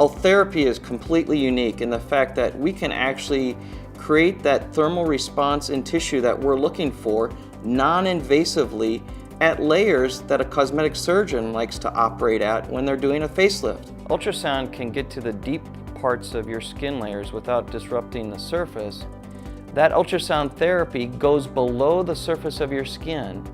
Ultherapy is completely unique in the fact that we can actually create that thermal response in tissue that we're looking for non-invasively at layers that a cosmetic surgeon likes to operate at when they're doing a facelift. Ultrasound can get to the deep parts of your skin layers without disrupting the surface. That ultrasound therapy goes below the surface of your skin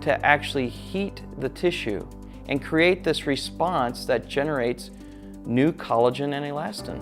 to actually heat the tissue and create this response that generates new collagen and elastin.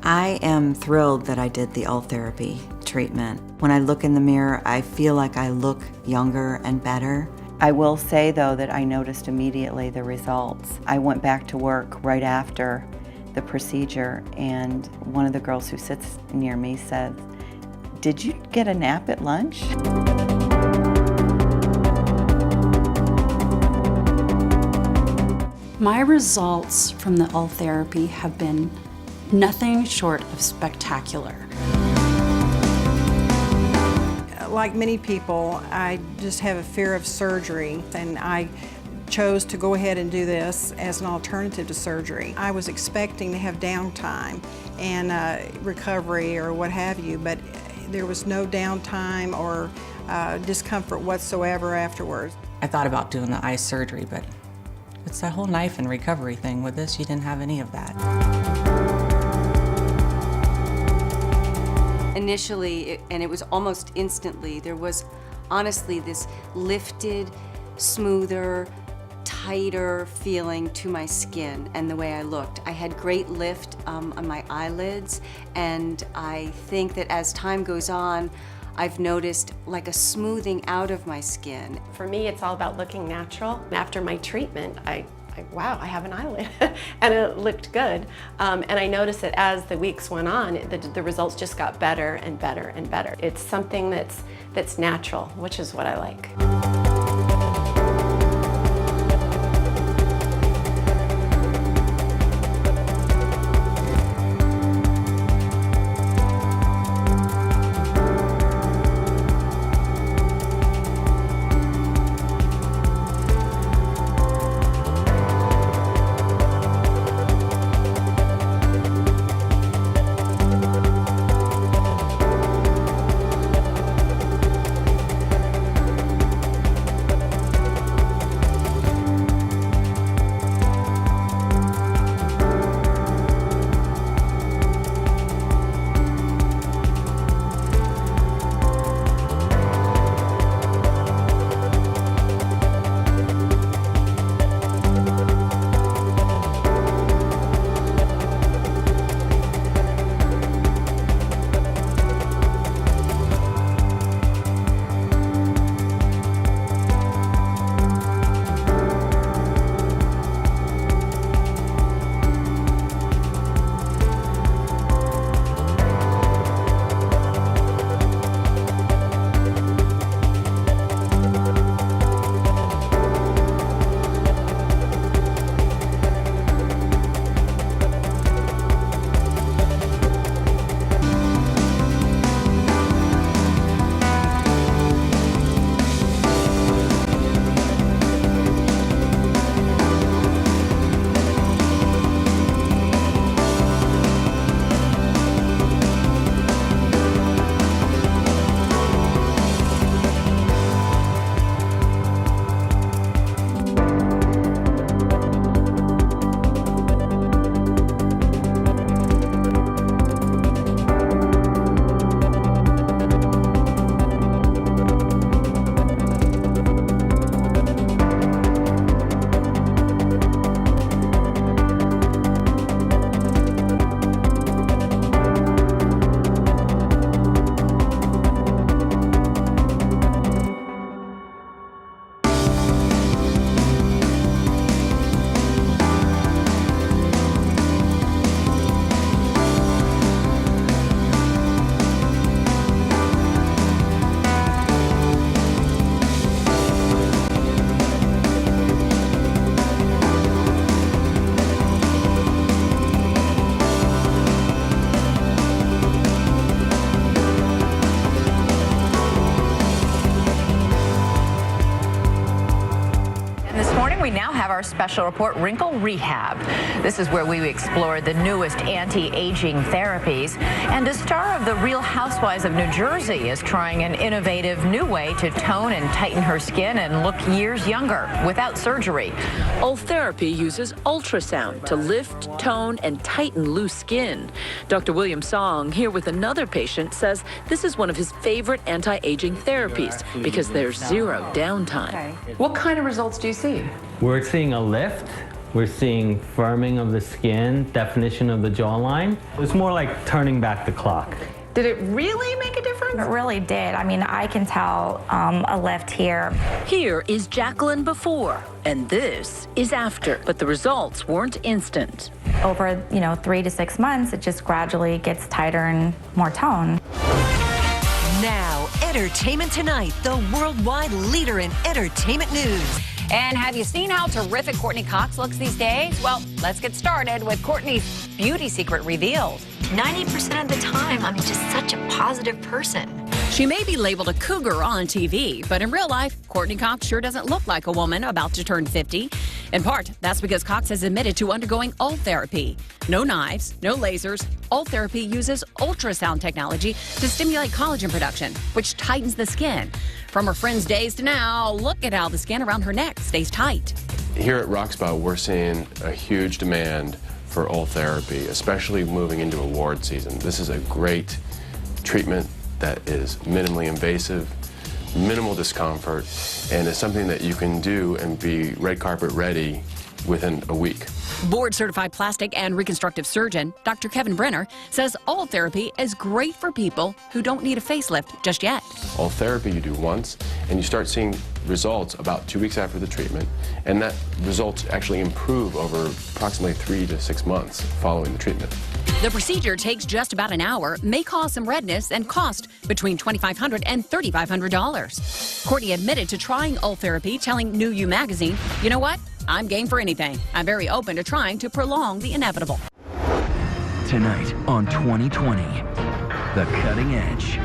I am thrilled that I did the Ultherapy treatment. When I look in the mirror, I feel like I look younger and better. I will say though that I noticed immediately the results. I went back to work right after the procedure, and one of the girls who sits near me said, "Did you get a nap at lunch?" My results from the Ultherapy have been nothing short of spectacular. Like many people, I just have a fear of surgery, and I chose to go ahead and do this as an alternative to surgery. I was expecting to have downtime and recovery or what have you, but there was no downtime or discomfort whatsoever afterwards. I thought about doing the eye surgery, but it's that whole knife and recovery thing. With this, you didn't have any of that. Initially, and it was almost instantly, there was honestly this lifted, smoother, tighter feeling to my skin and the way I looked. I had great lift on my eyelids, and I think that as time goes on, I've noticed like a smoothing out of my skin. For me, it's all about looking natural. After my treatment, wow, I have an eyelid, and it looked good. And I noticed that as the weeks went on, the results just got better and better and better. It's something that's natural, which is what I like. have our special report, Wrinkle Rehab. This is where we explore the newest anti-aging therapies. And a star of The Real Housewives of New Jersey is trying an innovative new way to tone and tighten her skin and look years younger without surgery. Ultherapy uses ultrasound to lift, tone, and tighten loose skin. Dr. William Song, here with another patient, says this is one of his favorite anti-aging therapies because there's zero downtime. What kind of results do you see? We're seeing a lift. We're seeing firming of the skin, definition of the jawline. It's more like turning back the clock. Did it really make a difference? It really did. I mean, I can tell a lift here. Here is Jacqueline before, and this is after. But the results weren't instant. Over, 3 to 6 months, it just gradually gets tighter and more tone. Now, Entertainment Tonight, the worldwide leader in entertainment news. And have you seen how terrific Courtney Cox looks these days? Well, let's get started with Courtney's beauty secret revealed. 90% of the time, I'm just such a positive person. She may be labeled a cougar on TV, but in real life, Courtney Cox sure doesn't look like a woman about to turn 50. In part, that's because Cox has admitted to undergoing Ultherapy. No knives, no lasers. Ultherapy uses ultrasound technology to stimulate collagen production, which tightens the skin. From her friend's days to now, look at how the skin around her neck stays tight. Here at Roxpo, we're seeing a huge demand for Ultherapy, especially moving into award season. This is a great treatment that is minimally invasive, minimal discomfort, and it's something that you can do and be red carpet ready within a week. Board-certified plastic and reconstructive surgeon Dr. Kevin Brenner says Ultherapy is great for people who don't need a facelift just yet. Ultherapy you do once, and you start seeing results about 2 weeks after the treatment, and that results actually improve over approximately 3 to 6 months following the treatment. The procedure takes just about an hour, may cause some redness, and cost between $2,500 and $3,500. Courtney admitted to trying Ultherapy, telling New You magazine, "You know what? I'm game for anything. I'm very open to trying to prolong the inevitable." Tonight on 2020, The Cutting Edge.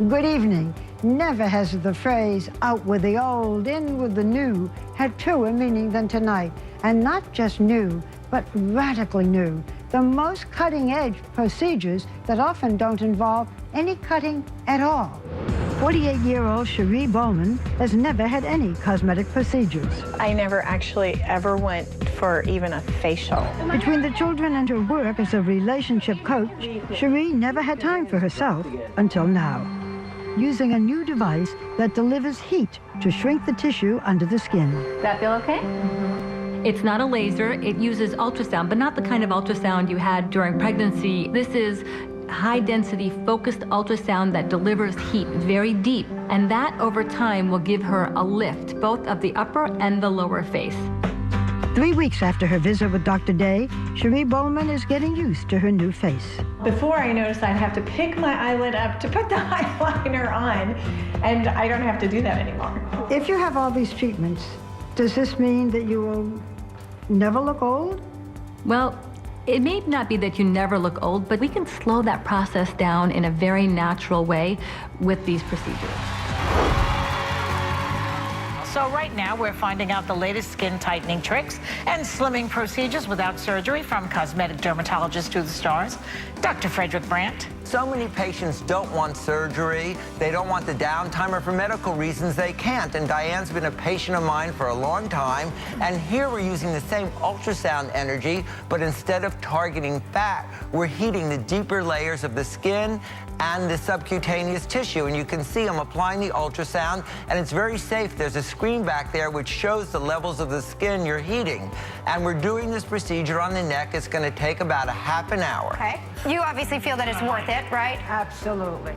Good evening. Never has the phrase out with the old, in with the new had truer meaning than tonight. And not just new, but radically new. The most cutting-edge procedures that often don't involve any cutting at all. 48-year-old Cherie Bowman has never had any cosmetic procedures. I never actually ever went for even a facial. Between the children and her work as a relationship coach, Cherie never had time for herself until now. Using a new device that delivers heat to shrink the tissue under the skin. That feel okay? It's not a laser. It uses ultrasound, but not the kind of ultrasound you had during pregnancy. This is high-density focused ultrasound that delivers heat very deep, and that over time will give her a lift, both of the upper and the lower face. 3 weeks after her visit with Dr. Day, Cherie Bowman is getting used to her new face. Before, I noticed I'd have to pick my eyelid up to put the eyeliner on, and I don't have to do that anymore. If you have all these treatments, does this mean that you will never look old? Well, it may not be that you never look old, but we can slow that process down in a very natural way with these procedures. So right now we're finding out the latest skin tightening tricks and slimming procedures without surgery from cosmetic dermatologist to the stars, Dr. Frederick Brandt. So many patients don't want surgery, they don't want the downtime, or for medical reasons they can't. And Diane's been a patient of mine for a long time, and here we're using the same ultrasound energy, but instead of targeting fat, we're heating the deeper layers of the skin and the subcutaneous tissue. And you can see I'm applying the ultrasound, and it's very safe. There's a screen back there which shows the levels of the skin you're heating. And we're doing this procedure on the neck. It's going to take about a half an hour. Okay. You obviously feel that it's worth it, right? Absolutely.